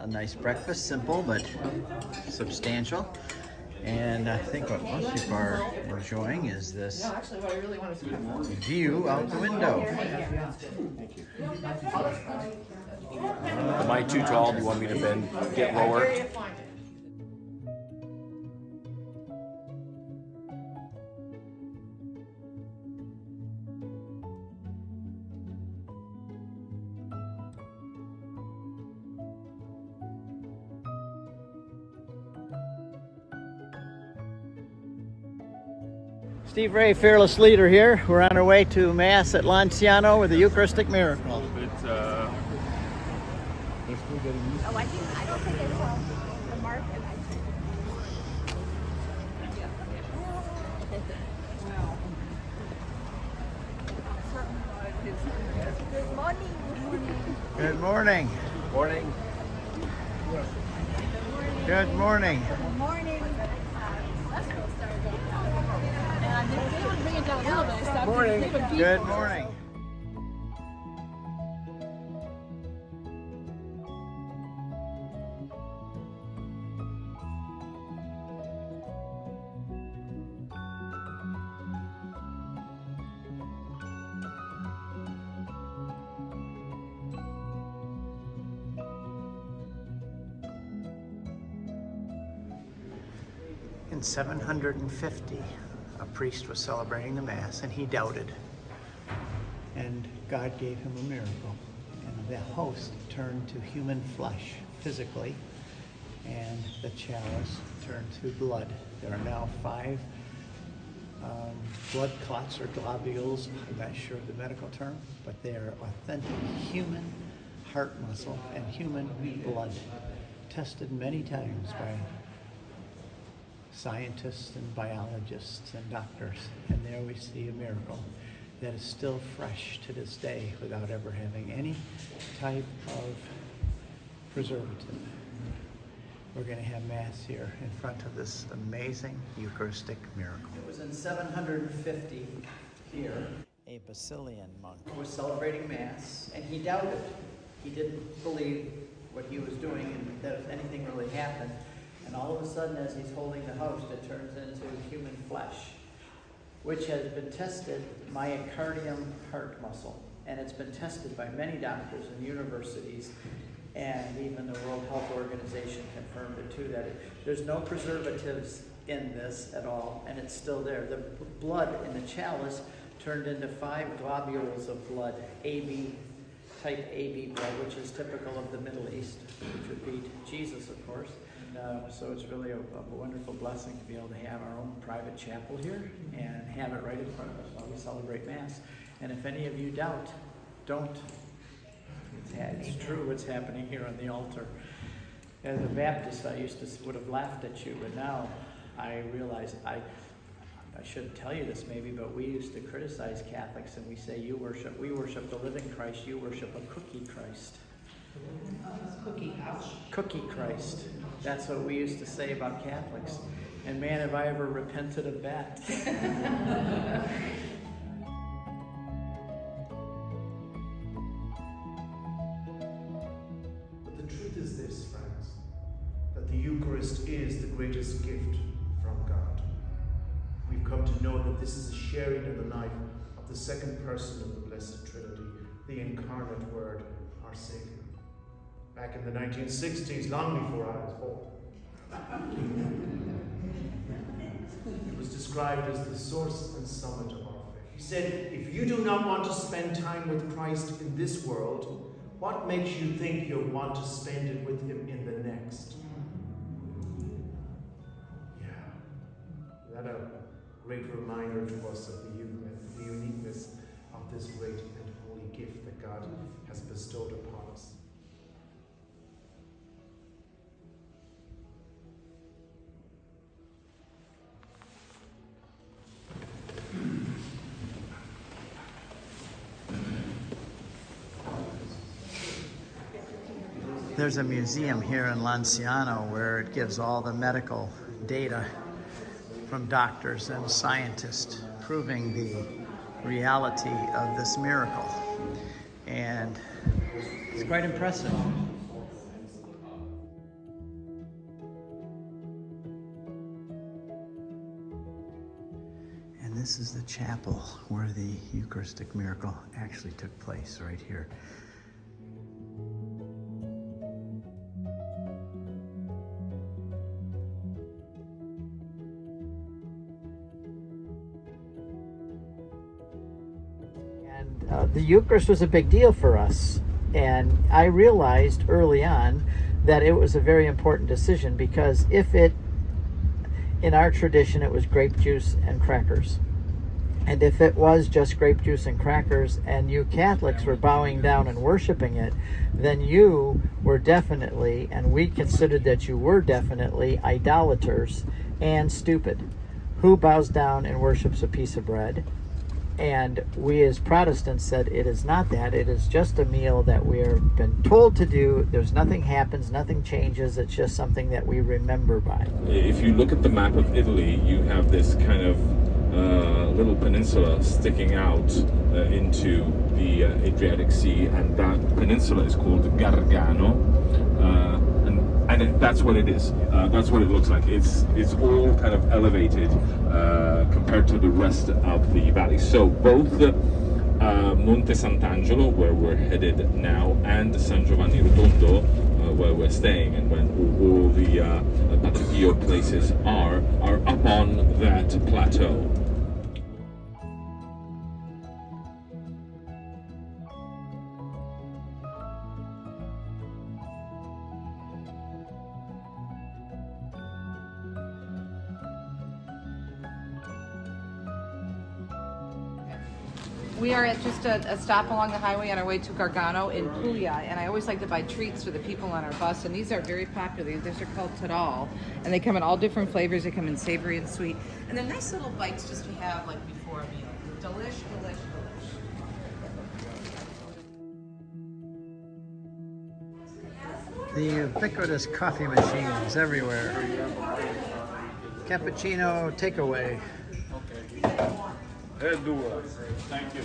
a nice breakfast, simple but substantial. And I think what most people are enjoying is this view out the window. Am I too tall? Do you want me to bend, get lower? Steve Ray, fearless leader here. We're on our way to Mass at Lanciano with the Eucharistic miracle. Oh, I don't think I saw the mark. Good morning. Good morning. Morning. Good morning. Good morning. They would bring it down a little bit. Stop. Morning. Good morning. In 750, a priest was celebrating the Mass and he doubted. And God gave him a miracle. And the host turned to human flesh physically, and the chalice turned to blood. There are now 5 blood clots or globules. I'm not sure of the medical term, but they are authentic human heart muscle and human blood, tested many times by scientists and biologists and doctors. And there we see a miracle that is still fresh to this day without ever having any type of preservative. We're going to have Mass here in front of this amazing Eucharistic miracle. It was in 750 here, a Basilian monk was celebrating Mass, and he doubted. He didn't believe what he was doing and that anything really happened. And all of a sudden, as he's holding the host, it turns into human flesh, which has been tested, myocardium heart muscle. And it's been tested by many doctors and universities, and even the World Health Organization confirmed it too, that there's no preservatives in this at all, and it's still there. The blood in the chalice turned into 5 globules of blood, AB, type AB blood, which is typical of the Middle East, which would be Jesus, of course. So it's really a wonderful blessing to be able to have our own private chapel here and have it right in front of us while we celebrate Mass. And if any of you doubt, don't. It's true what's happening here on the altar. As a Baptist, I would have laughed at you, but now I realize I shouldn't tell you this maybe, but we used to criticize Catholics and we say, we worship the living Christ, you worship a cookie Christ. Cookie Christ. That's what we used to say about Catholics. And man, have I ever repented of that. But the truth is this, friends, that the Eucharist is the greatest gift from God. We've come to know that this is a sharing in the life of the second person of the Blessed Trinity, the incarnate Word, our Savior. Back in the 1960s, long before I was born, it was described as the source and summit of our faith. He said, if you do not want to spend time with Christ in this world, what makes you think you'll want to spend it with him in the next? Yeah. That a great reminder to us of the uniqueness of this great and holy gift that God has bestowed upon us. There's a museum here in Lanciano where it gives all the medical data from doctors and scientists proving the reality of this miracle. And it's quite impressive. this is the chapel where the Eucharistic miracle actually took place, right here. And the Eucharist was a big deal for us. And I realized early on that it was a very important decision, because if it, in our tradition, it was grape juice and crackers. And if it was just grape juice and crackers and you Catholics were bowing down and worshiping it, then you were definitely, and we considered that you were definitely, idolaters and stupid. Who bows down and worships a piece of bread? And we as Protestants said it is not that. It is just a meal that we're been told to do. There's nothing happens, nothing changes. It's just something that we remember by. If you look at the map of Italy, you have this kind of little peninsula sticking out into the Adriatic Sea, and that peninsula is called Gargano, and that's what it is. That's what it looks like. It's all kind of elevated compared to the rest of the valley. So both Monte Sant'Angelo, where we're headed now, and San Giovanni Rotundo, where we're staying, and when all the Patagio places are up on that plateau. We are at just a stop along the highway on our way to Gargano in Puglia, and I always like to buy treats for the people on our bus, and these are very popular. These are called Tadal, and they come in all different flavors. They come in savory and sweet, and they're nice little bites just to have like before a meal. Delish, delish, delish. The ubiquitous coffee machines everywhere. Cappuccino takeaway. Thank you.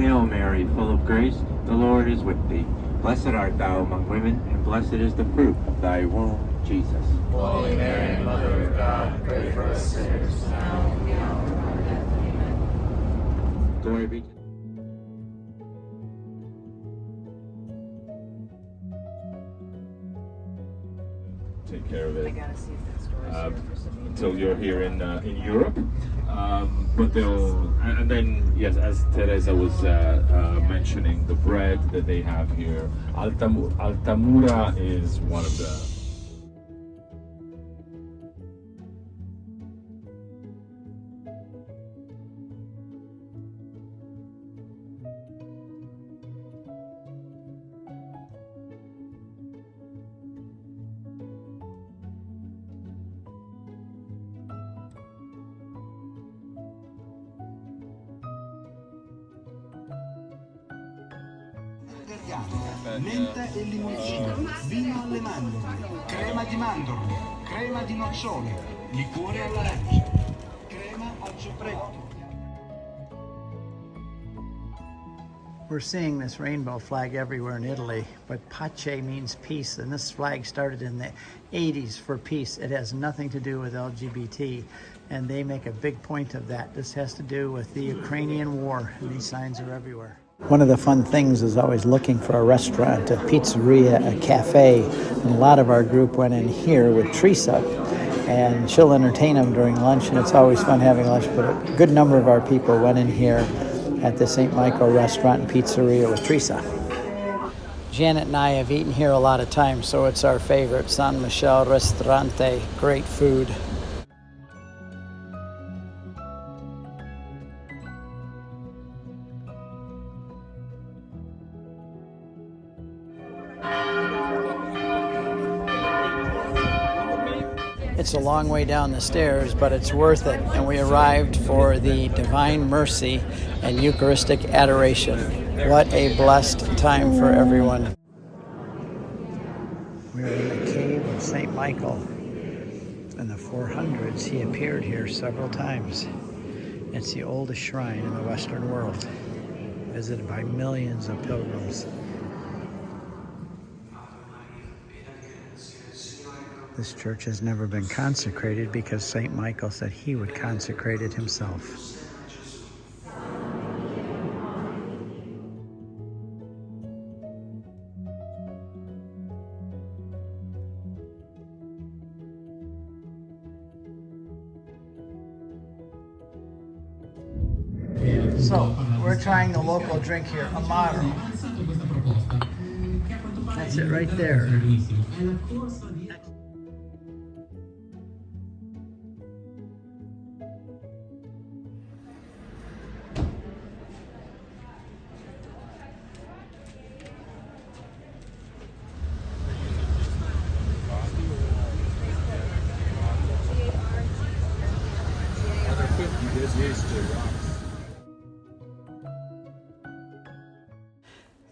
Hail Mary, full of grace, the Lord is with thee. Blessed art thou among women, and blessed is the fruit of thy womb, Jesus. Holy Mary, Mother of God, pray for us sinners, now and at the hour of our death. Amen. Glory be to Take care of I it gotta see if that store is here for some. until you're here in Europe. But and then, yes, as Teresa was mentioning, the bread that they have here, Altamura is one of the. Menta e limoncino, vino alle mandorle, crema di mandorle, crema di nocciole, liquore all'arancia, crema al sopretto. We're seeing this rainbow flag everywhere in Italy, but pace means peace, and this flag started in the 80s for peace. It has nothing to do with LGBT, and they make a big point of that. This has to do with the Ukrainian war, and these signs are everywhere. One of the fun things is always looking for a restaurant, a pizzeria, a cafe, and a lot of our group went in here with Teresa, and she'll entertain them during lunch, and it's always fun having lunch, but a good number of our people went in here at the St. Michael restaurant and pizzeria with Teresa. Janet and I have eaten here a lot of times, so it's our favorite. San Michele Ristorante, great food. It's a long way down the stairs, but it's worth it. And we arrived for the Divine Mercy and Eucharistic Adoration. What a blessed time for everyone. We're in the cave of St. Michael. In the 400s, he appeared here several times. It's the oldest shrine in the Western world, visited by millions of pilgrims. This church has never been consecrated because St. Michael said he would consecrate it himself. So, we're trying the local drink here, Amaro. That's it right there.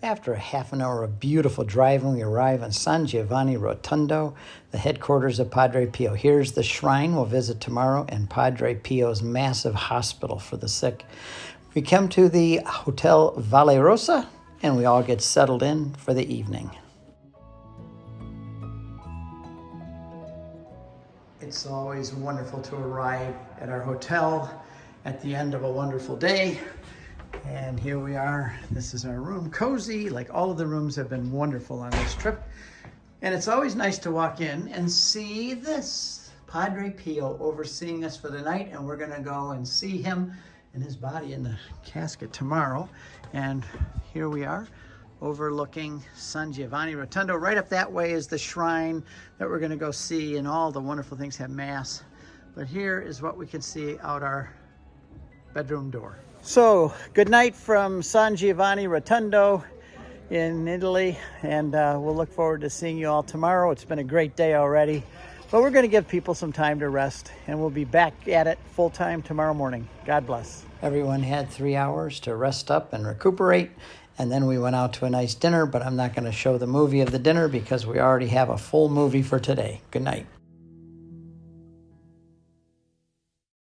After a half an hour of beautiful driving, we arrive in San Giovanni Rotundo, the headquarters of Padre Pio. Here's the shrine we'll visit tomorrow and Padre Pio's massive hospital for the sick. We come to the Hotel Valle Rosa, and we all get settled in for the evening. It's always wonderful to arrive at our hotel at the end of a wonderful day. And here we are. This is our room. Cozy, like all of the rooms have been wonderful on this trip. And it's always nice to walk in and see this. Padre Pio overseeing us for the night, and we're gonna go and see him and his body in the casket tomorrow. And here we are, overlooking San Giovanni Rotundo. Right up that way is the shrine that we're gonna go see, and all the wonderful things have mass. But here is what we can see out our bedroom door. So, good night from San Giovanni Rotundo in Italy, and we'll look forward to seeing you all tomorrow. It's been a great day already, but we're going to give people some time to rest, and we'll be back at it full time tomorrow morning. God bless. Everyone had 3 hours to rest up and recuperate, and then we went out to a nice dinner, but I'm not going to show the movie of the dinner because we already have a full movie for today. Good night.